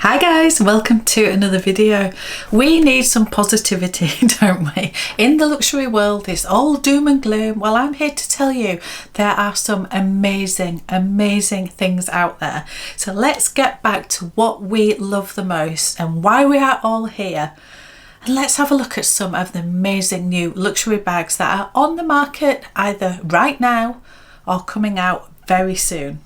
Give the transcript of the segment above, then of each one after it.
Hi guys, welcome to another video. We need some positivity, don't we? In the luxury world, it's all doom and gloom. Well, I'm here to tell you there are some amazing things out there. So let's get back to what we love the most and why we are all here. And let's have a look at some of the amazing new luxury bags that are on the market either right now or coming out very soon.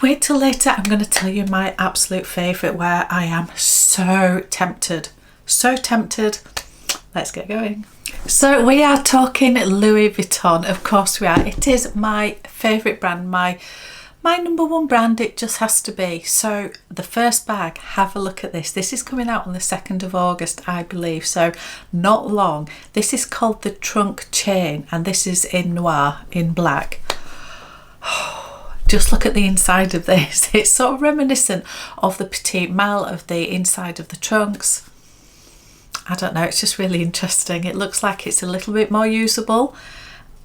Wait till later, I'm going to tell you my absolute favourite where I am so tempted. So tempted. Let's get going. So we are talking Louis Vuitton. Of course we are. It is my favourite brand, my number one brand. It just has to be. So the first bag, have a look at this. This is coming out on the 2nd of August, I believe. So not long. This is called the Trunk Chain and this is in noir, in black. Just look at the inside of this. It's sort of reminiscent of the petite malle of the inside of the trunks. I don't know, it's just really interesting. It looks like it's a little bit more usable.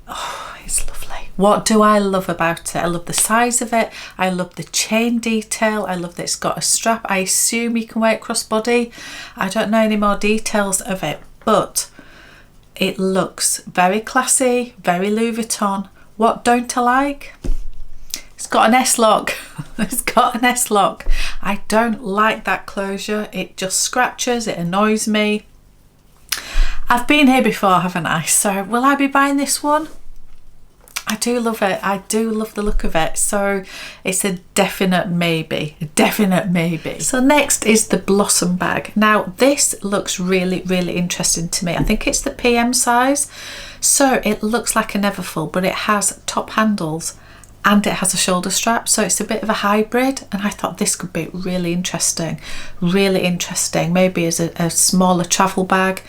Oh, it's lovely. What do I love about it? I love the size of it. I love the chain detail. I love that it's got a strap. I assume you can wear it crossbody. I don't know any more details of it, but it looks very classy, very Louis Vuitton. What don't I like? It's got an S-lock. It's got an S-lock. I don't like that closure. It just scratches. It annoys me. I've been here before, haven't I? So will I be buying this one? I do love it. I do love the look of it. So it's a definite maybe. A definite maybe. So next is the Blossom bag. Now this looks really interesting to me. I think it's the PM size. So it looks like a Neverfull, but it has top handles and it has a shoulder strap, so it's a bit of a hybrid, and I thought this could be really interesting, maybe as a smaller travel bag,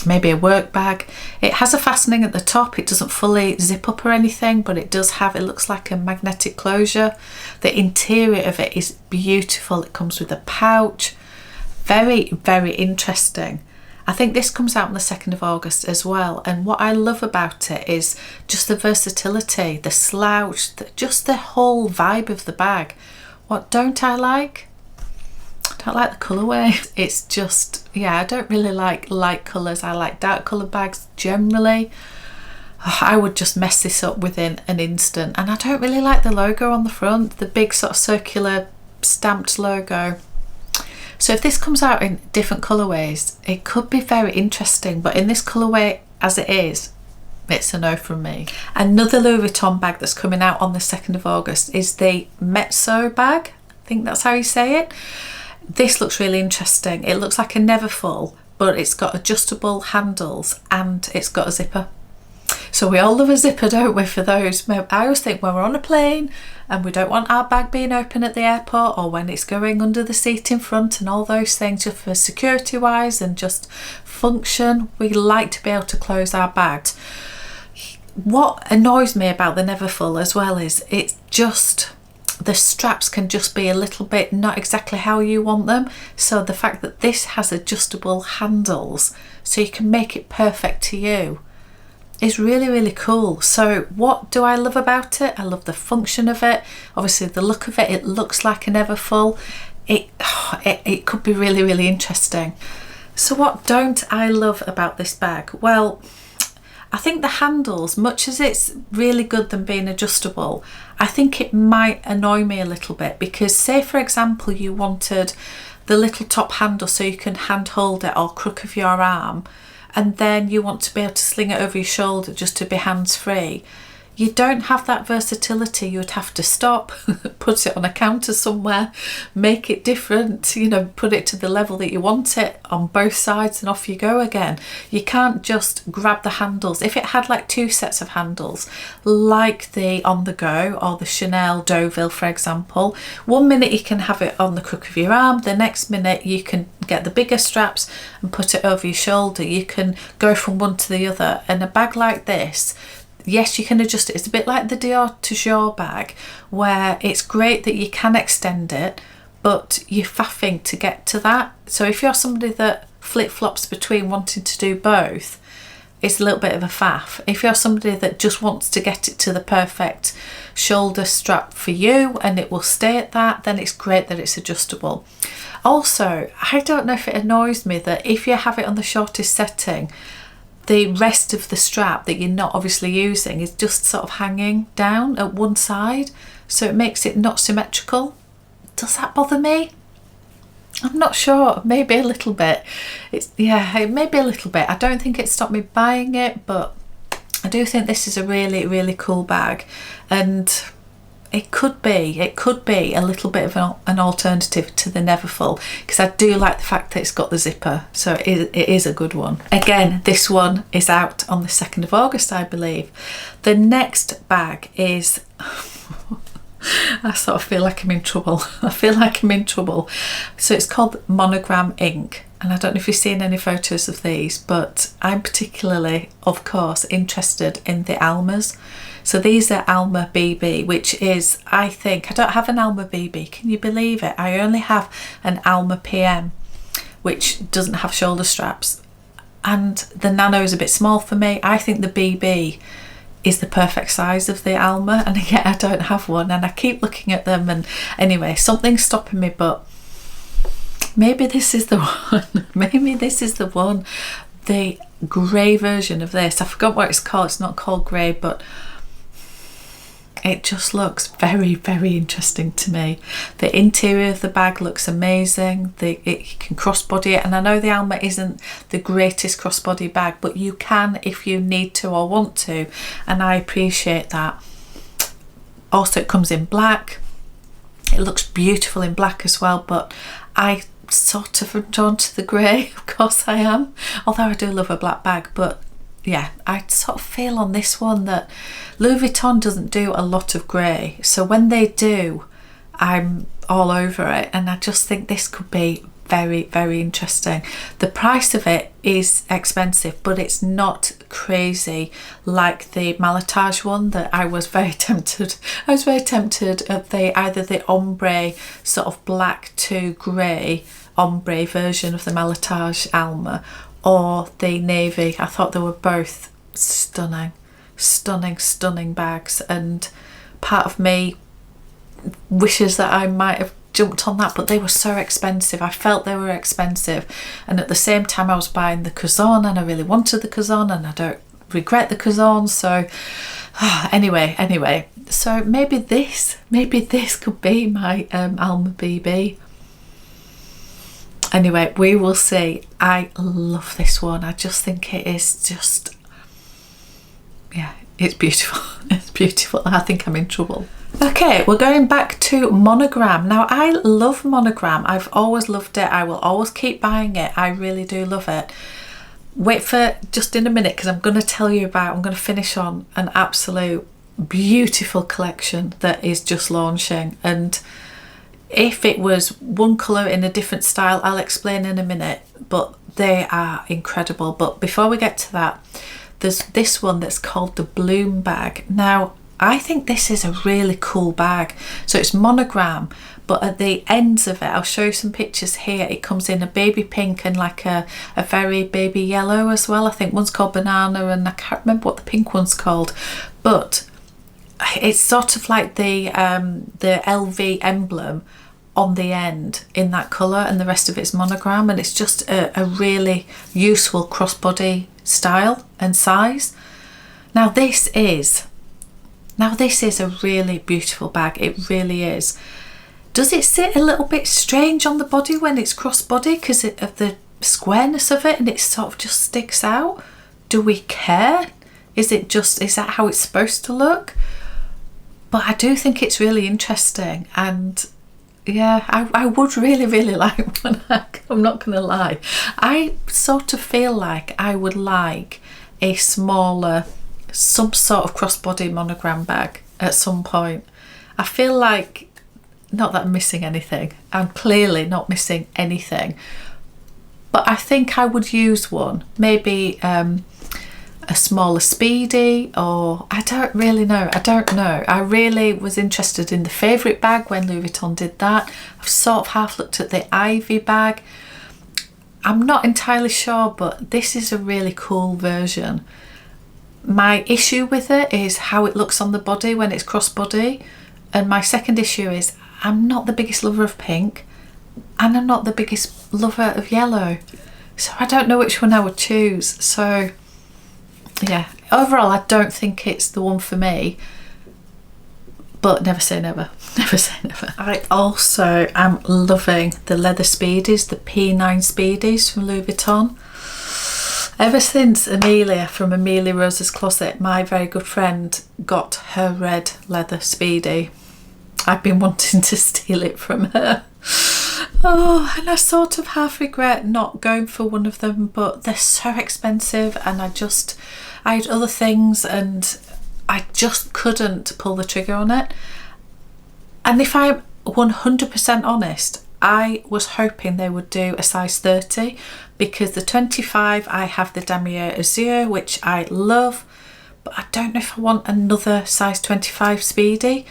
maybe a work bag. It has a fastening at the top. It doesn't fully zip up or anything, but it does have, it looks like a magnetic closure. The interior of it is beautiful. It comes with a pouch. Very interesting. I think this comes out on the 2nd of August as well, and what I love about it is just the versatility, the slouch, just the whole vibe of the bag. What don't I like? I don't like the colourway. It's just, yeah, I don't really like light colours. I like dark coloured bags generally. I would just mess this up within an instant, and I don't really like the logo on the front, the big sort of circular stamped logo. So if this comes out in different colourways, it could be very interesting, but in this colourway as it is, it's a no from me. Another Louis Vuitton bag that's coming out on the 2nd of August is the Meto Bag. I think that's how you say it. This looks really interesting. It looks like a Neverfull, but it's got adjustable handles and it's got a zipper. So we all love a zipper, don't we, for those? I always think when we're on a plane and we don't want our bag being open at the airport, or when it's going under the seat in front and all those things, just for security wise and just function, we like to be able to close our bags. What annoys me about the Neverfull as well is it's just, the straps can just be a little bit not exactly how you want them. So the fact that this has adjustable handles so you can make it perfect to you is really cool. So what do I love about it? I love the function of it. Obviously the look of it. It looks like a Neverfull. It could be really interesting. So what don't I love about this bag? Well, I think the handles, much as it's really good than being adjustable, I think it might annoy me a little bit, because say for example you wanted the little top handle so you can hand hold it or crook of your arm, and then you want to be able to sling it over your shoulder just to be hands-free. You don't have that versatility. You would have to stop, put it on a counter somewhere, make it different, you know, put it to the level that you want it on both sides, and off you go again. You can't just grab the handles. If it had like 2 sets of handles, like the On The Go or the Chanel Deauville, for example, one minute you can have it on the crook of your arm, the next minute you can get the bigger straps and put it over your shoulder. You can go from one to the other. And a bag like this, yes, you can adjust it. It's a bit like the Dior Toujours bag, where it's great that you can extend it, but you're faffing to get to that. So if you're somebody that flip-flops between wanting to do both, it's a little bit of a faff. If you're somebody that just wants to get it to the perfect shoulder strap for you and it will stay at that, then it's great that it's adjustable. Also, I don't know if it annoys me that if you have it on the shortest setting, the rest of the strap that you're not obviously using is just sort of hanging down at one side, so it makes it not symmetrical. Does that bother me? I'm not sure, maybe a little bit. Maybe a little bit. I don't think it stopped me buying it, but I do think this is a really, really cool bag, and it could be a little bit of an alternative to the Neverfull, because I do like the fact that it's got the zipper, so it is a good one. Again, this one is out on the 2nd of August, I believe. The next bag is I sort of feel like I'm in trouble. So it's called Monogram Inc. And I don't know if you've seen any photos of these, but I'm particularly, of course, interested in the Almas. So these are Alma BB, which is, I think, I don't have an Alma BB, can you believe it? I only have an Alma PM, which doesn't have shoulder straps. And the Nano is a bit small for me. I think the BB is the perfect size of the Alma, and yet I don't have one, and I keep looking at them, and anyway, something's stopping me, but maybe this is the one. Maybe this is the one. The grey version of this, I forgot what it's called. It's not called grey, but it just looks very, very interesting to me. The interior of the bag looks amazing. You can crossbody it, and I know the Alma isn't the greatest crossbody bag, but you can if you need to or want to, and I appreciate that. Also, it comes in black. It looks beautiful in black as well, but I sort of am drawn to the grey. Of course I am, although I do love a black bag, but yeah, I sort of feel on this one that Louis Vuitton doesn't do a lot of grey, so when they do, I'm all over it, and I just think this could be very, very interesting. The price of it is expensive, but it's not crazy like the Malatage one that I was very tempted. I was very tempted of either the ombre sort of black to grey ombre version of the Malatage Alma, or the navy. I thought they were both stunning, stunning, stunning bags, and part of me wishes that I might have jumped on that, but they were so expensive. I felt they were expensive, and at the same time I was buying the Kazan, and I really wanted the Kazan, and I don't regret the Kazan, so anyway, so maybe this could be my Alma BB. Anyway, we will see. I love this one. I just think it is just, yeah, it's beautiful. It's beautiful. I think I'm in trouble. Okay, we're going back to Monogram. Now, I love Monogram. I've always loved it. I will always keep buying it. I really do love it. Wait for just in a minute, because I'm going to tell you about, I'm going to finish on an absolute beautiful collection that is just launching, and if it was one colour in a different style, I'll explain in a minute, but they are incredible. But before we get to that, there's this one that's called the Bloom bag. Now, I think this is a really cool bag. So it's monogram, but at the ends of it, I'll show you some pictures here, it comes in a baby pink and like a very baby yellow as well. I think one's called banana, and I can't remember what the pink one's called, but it's sort of like the LV emblem on the end in that colour, and the rest of it's monogram, and it's just a really useful crossbody style and size. Now this is a really beautiful bag, it really is. Does it sit a little bit strange on the body when it's crossbody because of the squareness of it, and it sort of just sticks out? Do we care? Is that how it's supposed to look? But I do think it's really interesting, and yeah, I would really like one. I'm not gonna lie, I sort of feel like I would like a smaller, some sort of crossbody monogram bag at some point. I feel like, not that I'm missing anything, I'm clearly not missing anything, but I think I would use one, maybe a smaller Speedy, or I don't really know. I really was interested in the Favourite bag when Louis Vuitton did that. I've sort of half looked at the Ivy bag. I'm not entirely sure, but this is a really cool version. My issue with it is how it looks on the body when it's crossbody, and my second issue is I'm not the biggest lover of pink and I'm not the biggest lover of yellow, so I don't know which one I would choose. So yeah, overall I don't think it's the one for me, but never say never. Never say never. I also am loving the leather Speedies, the P9 Speedies from Louis Vuitton. Ever since Amelia from Amelia Rose's Closet, my very good friend, got her red leather Speedy, I've been wanting to steal it from her. Oh, and I sort of half regret not going for one of them, but they're so expensive, and I had other things and I just couldn't pull the trigger on it. And if I'm 100% honest, I was hoping they would do a size 30, because the 25 I have the Damier Azur, which I love, but I don't know if I want another size 25 Speedy.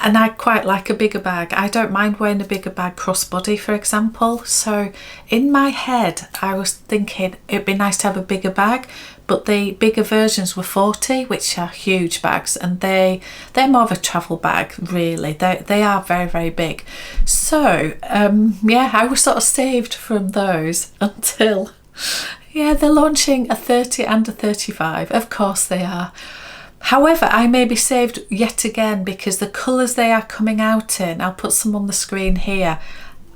And I quite like a bigger bag. I don't mind wearing a bigger bag crossbody, for example. So in my head, I was thinking it'd be nice to have a bigger bag, but the bigger versions were 40, which are huge bags, and they're more of a travel bag, really. They are very, very big. So yeah, I was sort of saved from those until, yeah, they're launching a 30 and a 35. Of course they are. However, I may be saved yet again, because the colours they are coming out in, I'll put some on the screen here,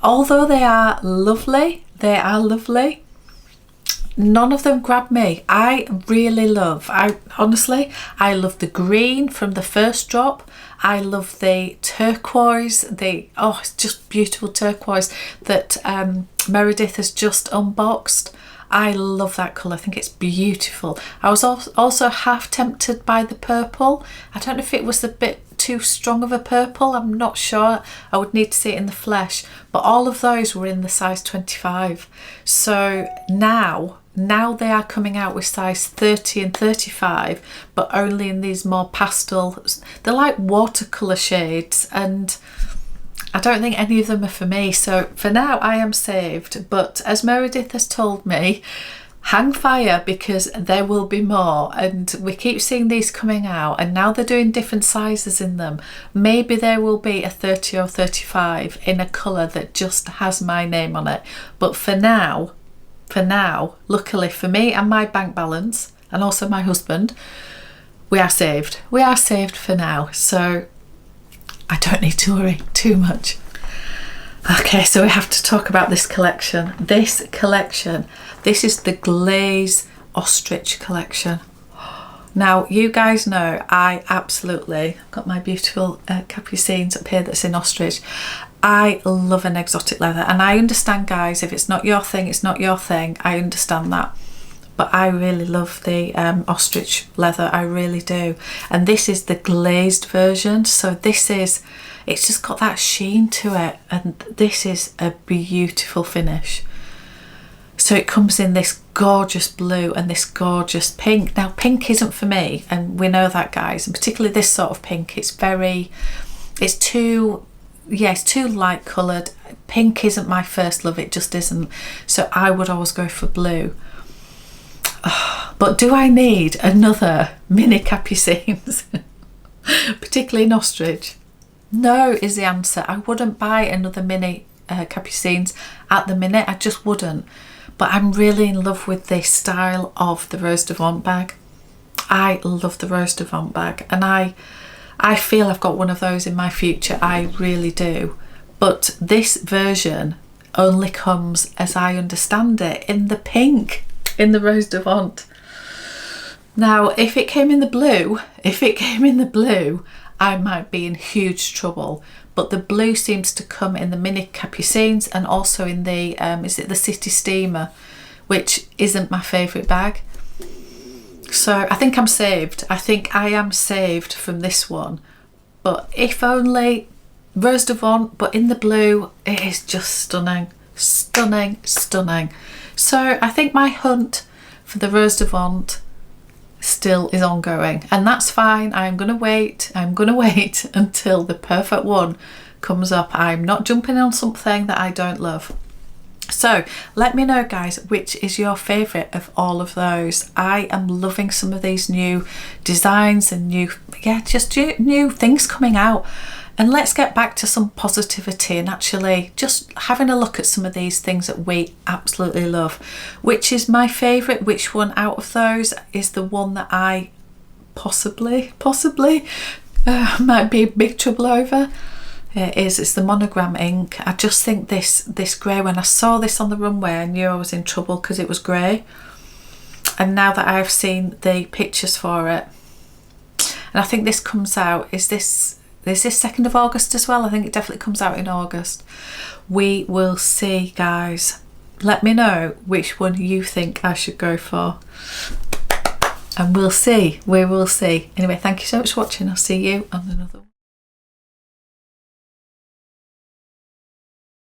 although they are lovely, none of them grab me. I love the green from the first drop. I love the turquoise, it's just beautiful turquoise that Meredith has just unboxed. I love that colour. I think it's beautiful. I was also half tempted by the purple. I don't know if it was a bit too strong of a purple. I'm not sure. I would need to see it in the flesh. But all of those were in the size 25. So now they are coming out with size 30 and 35, but only in these more pastel, they're like watercolour shades, and I don't think any of them are for me. So for now I am saved, but as Meredith has told me, hang fire, because there will be more, and we keep seeing these coming out, and now they're doing different sizes in them. Maybe there will be a 30 or 35 in a colour that just has my name on it, but for now, luckily for me and my bank balance, and also my husband, we are saved for now. So I don't need to worry too much. Okay, so we have to talk about this collection. This is the Glazed Ostrich collection. Now, you guys know I absolutely, I've got my beautiful capucines up here that's in ostrich. I love an exotic leather, and I understand, guys, if it's not your thing, it's not your thing. I understand that. But I really love the ostrich leather, I really do. And this is the glazed version, so it's just got that sheen to it, and this is a beautiful finish. So it comes in this gorgeous blue and this gorgeous pink. Now, pink isn't for me, and we know that, guys, and particularly this sort of pink. It's too light coloured. Pink isn't my first love, it just isn't. So I would always go for blue. But do I need another mini capucines? Particularly in ostrich? No is the answer. I wouldn't buy another mini capucines at the minute. I just wouldn't. But I'm really in love with the style of the Rose de Vent bag. I love the Rose de Vent bag, and I feel I've got one of those in my future. I really do. But this version only comes, as I understand it, in the pink, in the Rose de Vent. Now, if it came in the blue, I might be in huge trouble. But the blue seems to come in the mini capucines, and also in the, is it the City Steamer, which isn't my favourite bag. So I think I'm saved. I think I am saved from this one. But if only Rose de Vent, but in the blue, it is just stunning. Stunning, stunning. So I think my hunt for the Rose de Vent still is ongoing, and that's fine. I'm gonna wait until the perfect one comes up. I'm not jumping on something that I don't love. So let me know, guys, which is your favourite of all of those. I am loving some of these new designs and new things coming out. And let's get back to some positivity and actually just having a look at some of these things that we absolutely love. Which is my favourite? Which one out of those is the one that I possibly might be in big trouble over? It's the Monogram Inc. I just think this grey, when I saw this on the runway, I knew I was in trouble because it was grey. And now that I've seen the pictures for it, and I think this comes out, is this 2nd of August as well? I think it definitely comes out in August. We will see, guys. Let me know which one you think I should go for. And we'll see. We will see. Anyway, thank you so much for watching. I'll see you on another one.